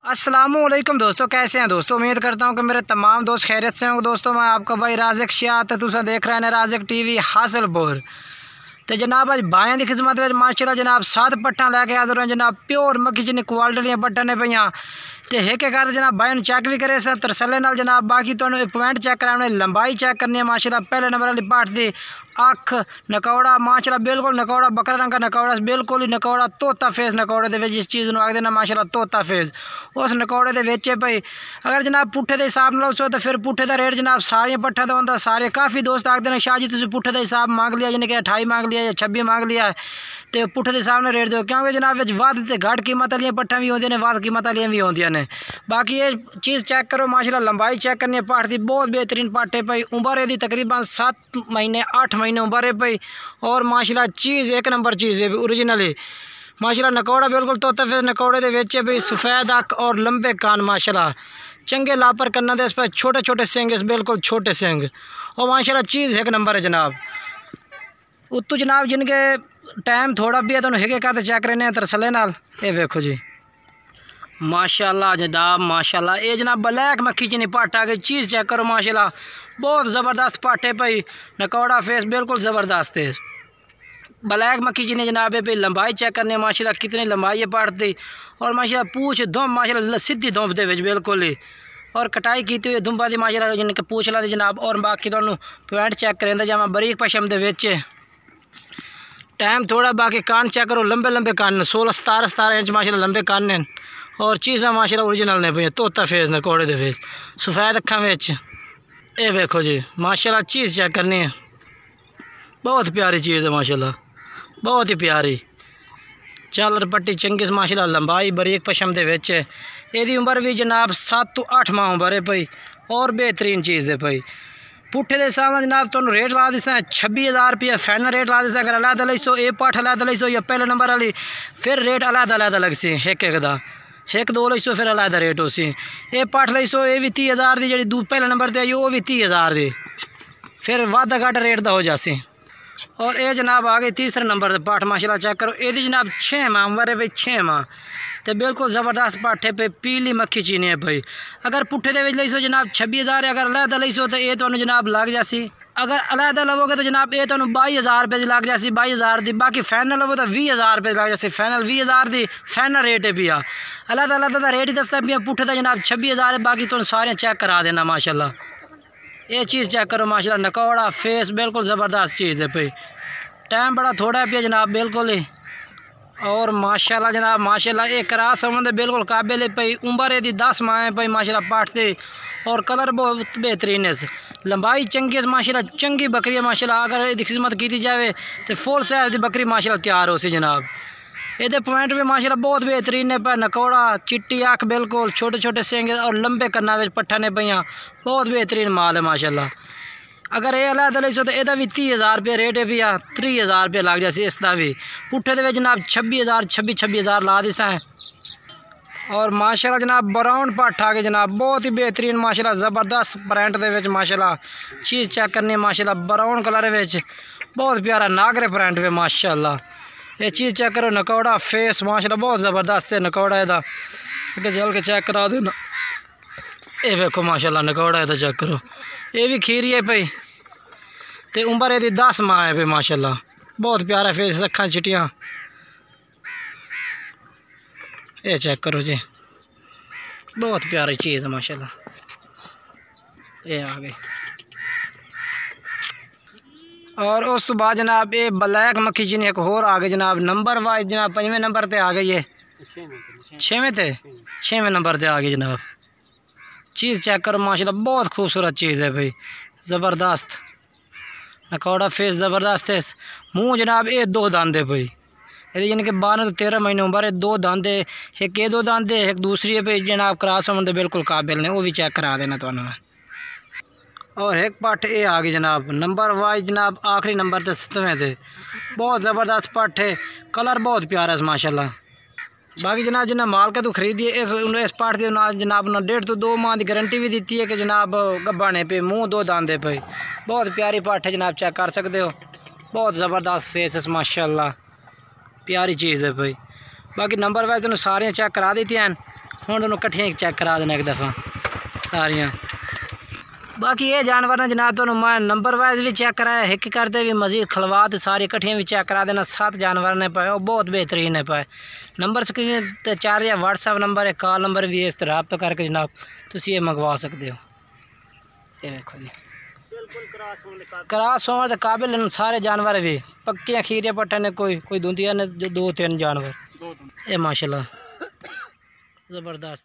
अस्सलामुअलैकुम दोस्तों, कैसे हैं दोस्तों। उम्मीद करता हूं कि मेरे तमाम दोस्त खैरियत से होंगे। दोस्तों मैं आपका भाई राज़िक शिया तो तुसा देख रहे हैं राज़िक टीवी हासिलपुर। तो जनाब अज भाइयों की खिदमत में माशाल्लाह जनाब 7 पट्टा लैके हाजिर हैं जनाब। प्योर मक्खी जिन्नी क्वालिटी पट्टा ने पईयां तो एक कर जनाब भाई चेक भी करे सर तरसले नाल जनाब। बाकी तो पॉइंट चेक कराने लंबाई चेक करनी है माशाल्लाह। पहले नंबर वाली पाठ दी अख नकौड़ा माशाल्लाह बिल्कुल नकौड़ा बकरा रंग का नकौड़ा बिल्कुल ही नकौड़ा तोता फेस नकौड़े दे जिस चीज़ में आखते ना माशाल्लाह तोता फेस उस नकौड़े दे विच है भाई। अगर जनाब पुट्ठे के हिसाब नाल सो तो फिर पुट्ठे का रेट जनाब सारिया पट्ठा का होंगे। सारे काफ़ी दोस्त आखते हैं शाह जी तुम पुट्ठे का हिसाब मांग लिया यानी कि 28 मांग लिया या 26 मांग लिया तो पुट्ठे के हिसाब नाल रेट दो क्योंकि जनाब वध तो घट कीमत वाली पट्ठा भी होंगे ने वध कीमत वाली भी होंगे ने। बाकी ये चीज़ चेक करो माशाल्लाह लंबाई चेक करनी है पाठ की बहुत बेहतरीन पाठ है भाई। उम्र यदि तकरीबन 7 महीने 8 महीने उम्र है भाई और माशाल्लाह चीज़ एक नंबर चीज़ है ओरिजिनल है माशाल्लाह। नकौड़ा बिल्कुल तोता फेस नकौड़े दे विच भाई सफ़ेद अख और लंबे कान माशाल्लाह चंगे लापर करना दे इस पर छोटे छोटे सिंग बिल्कुल छोटे सिंग और माशाल्लाह चीज़ एक नंबर है जनाब। उत्तू जनाब जिनके टाइम थोड़ा भी है तो एक एक चेक करने तरसले नाल ये वेखो जी माशाल्लाह जनाब माशाल्लाह। ये जनाब ब्लैक मक्खी जिन्नी पट्ट आ गई चीज़ चेक करो माशाल्लाह बहुत ज़बरदस्त पट्ट है भाई। नकौड़ा फेस बिल्कुल ज़बरदस्त है ब्लैक मक्खी जिन्हें जनाब है भाई। लंबाई चेक करने माशाल्लाह कितनी लंबाई है पट्ट दी और माशाल्लाह पूछ दुम माशाल्लाह सीधी दुम दे बिल्कुल ही और कटाई की हुई दुम्बा की माशाल्लाह जिनके पूछ ला दी जनाब। और बाकी तो पॉइंट चेक करें जमा बरीक पशम दे विच टाइम थोड़ा। बाकी कान चेक करो लंबे लंबे कान 16-17 इंच माशाल्लाह लंबे कान ने और चीज़ा माशाल्लाह ओरिजिनल ने भैया तोता फेस ने कोड़े दे फेस सफ़ेद अखा विच ये वेखो जी माशाल्लाह चीज़ चेक करनी है बहुत प्यारी चीज़ है माशाल्लाह बहुत ही प्यारी झालर पट्टी चंगी माशाल्लाह लंबाई बरीक पशम दे विच है। यदी उम्र भी जनाब 7 to 8 माह उम्र है भाई और बेहतरीन चीज़ है भाई। पुट्ठे के हिसाब से जनाब तुम रेट ला दिसा 26,000 रुपया फाइनल रेट ला दिसा। अगर अलग लई सो ये पाठ अलग लई सो या पहले नंबर वाली फिर रेट अलग अलग लग सी एक का एक दो लई सो फिर अलग रेट हो सी। ये पाठ लई सो ये भी 30,000 की जी पहले नंबर पर आई वो भी 30,000 की फिर वादा घट रेट का हो जासी। और ये जनाब आ गई तीसरे नंबर पर पाठ माशाल्लाह चेक करो ये जनाब 6 माह उम्र है भाई 6 माह तो बिल्कुल ज़बरदस्त पाठ है भाई पीली मक्खी चीनी है भाई। अगर पुट्ठे दे लई सो जनाब 26,000 अगर अलहदा लई सो तो ये तो जनाब लग जासी। अगर अलहदा लवोगे तो जनाब ये तो 22,000 रुपये की लग जासी 22,000 की। बाकी फाइनल लवो तो 20,000 रुपये लग जासी फाइनल 20,000 की फाइनल रेट है भैया। अलहदा अलहदा रेट ही दसता भैया पुट्ठे का जनाब 26,000 बाकी तो सारे चेक करा देना माशाल्लाह। ये चीज़ चेक करो माशाल्लाह नकौड़ा फेस बिल्कुल ज़बरदस्त चीज़ है भाई। टाइम बड़ा थोड़ा है भैया जनाब बिल्कुल ही और माशाल्लाह जनाब माशाल्लाह एक क्रास संबंध बिल्कुल काबिल है भाई। उम्र यदि 10 माह है भाई माशाल्लाह पाटते और कलर बहुत बेहतरीन है लंबाई चंगी है माशाल्लाह चंगी बकरी है माशाल्लाह। अगर ये खिदमत की जाए तो फुल साइज की बकरी माशाल्लाह तैयार हो सी जनाब। ये पॉइंट भी माशाल्लाह बहुत बेहतरीन है पर नकौड़ा चिट्टी अख बिल्कुल छोटे छोटे सिंग और लंबे कन्ना पट्ठा ने पईयां बहुत बेहतरीन माल है माशाल्लाह। अगर ये अलग लई सो तो यदा भी 30,000 रुपये रेट है भैया 30,000 रुपये लग जाए इसका भी। पुट्ठे दे जनाब 26,000 ला दिसा है और माशाल्लाह जनाब ब्राउन पट्ठ आ गए जनाब बहुत ही बेहतरीन माशाल्लाह ज़बरदस्त प्रिंट दे माशाल्लाह चीज़ चेक करनी माशाल्लाह ब्राउन कलर में बहुत प्यारा नागरे प्रिंट में माशाल्लाह। ये चीज़ चेक करो नकौड़ा फेस माशाल्लाह बहुत ज़बरदस्त है नकौड़ा इहदा जल के चेक करा देना। ये वेखो माशाल्लाह नकौड़ा इहदा चेक करो ये भी खीरी है भाई तो उम्र यदि 10 माह है भाई माशाल्लाह बहुत प्यारा फेस अखा चिटियाँ ये चेक करो जी बहुत प्यारी चीज़ है माशाल्लाह। ये आ गई और उस तो बाद जनाब ये ब्लैक मक्खी जिन्हें एक होर आ गई जनाब नंबर वाइज जनाब 5वें नंबर पर आ गई है 6वें नंबर पर आ गई जनाब। चीज़ चेक करो माशाल्लाह बहुत खूबसूरत चीज़ है भाई ज़बरदस्त नकौड़ा फेस ज़बरदस्त है। मुँह जनाब ये 2 दांत है भाई यदि यानी कि 12 to 13 महीने उम्र है 2 दांत है एक ये 2 दांत है एक दूसरी है भाई जनाब क्रॉस होने बिल्कुल काबिल ने वो भी चेक करा देना तो मैं। और एक पट्ठ ये आ गई जनाब नंबर वाइज जनाब आखिरी नंबर तो 7वें थे बहुत ज़बरदस्त पट्ठ है कलर बहुत प्यारा है माशाल्लाह। बाकी जनाब जिन्हें माल के तो खरीदिए इस पार्ट की जनाब 1.5 to 2 माह की गारंटी भी दी है कि जनाब गब्बाने पे मुँह 2 दांते पे बहुत प्यारी पाठ है जनाब चेक कर सकते हो बहुत ज़बरदस्त फेस है माशाल्लाह प्यारी चीज़ है भाई। बाकी नंबर वाइज तो सारे चेक करा देती हैं हुण तुहानूं कट्ठियां चेक करा देना एक दफ़ा सारियां। बाकी ये जानवर ने जनाब तुहानूं मैं नंबर वाइज भी चेक कराया, हिक करते भी मजीद खलवात सारी कट्ठियां भी चेक करा देना। 7 जानवर ने पाए, बहुत बेहतरीन है पाए। नंबर स्क्रीन ते चार या व्हाट्सएप नंबर है, कॉल नंबर भी है, इस तरह रब्ता करके जनाब तुसीं ये मंगवा सकते हो। ये देखो जी क्रॉस होने के काबिल हैं सारे जानवर भी, पक्के खीरे पट्टे ने, कोई दूधिया ने, जो 2-3 जानवर ये माशाल्लाह ज़बरदस्त।